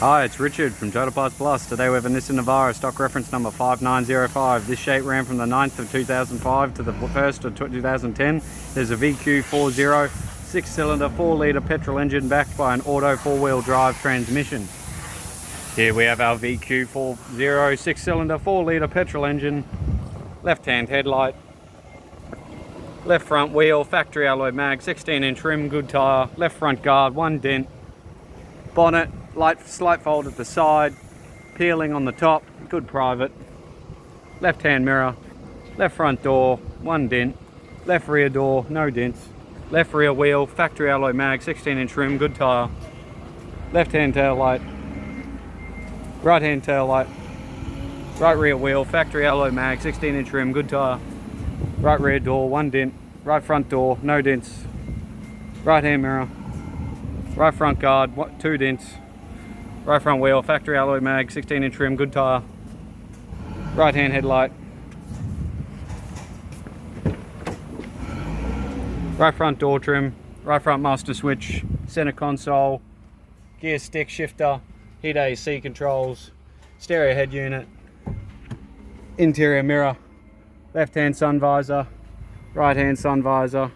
Hi, it's Richard from Total Parts Plus. Today we have a Nissan Navara, stock reference number 5905. This shape ran from the 9th of 2005 to the 1st of 2010. There's a VQ40 6-cylinder 4-litre petrol engine backed by an auto 4-wheel drive transmission. Here we have our VQ40 6-cylinder 4-litre petrol engine, left-hand headlight, left front wheel, factory alloy mag, 16-inch rim, good tyre, left front guard, 1 dent, bonnet, slight fold at the side, peeling on the top, good private, left hand mirror, left front door, 1 dent, left rear door, no dents, left rear wheel, factory alloy mag, 16-inch rim, good tyre, left hand tail light, right hand tail light, right rear wheel, factory alloy mag, 16-inch rim, good tyre, right rear door, 1 dent, right front door, no dents, right hand mirror, right front guard, 2 dents, right front wheel, factory alloy mag, 16-inch rim, good tyre, right hand headlight, right front door trim, right front master switch, center console, gear stick shifter, heat AC controls, stereo head unit, interior mirror, left hand sun visor, right hand sun visor,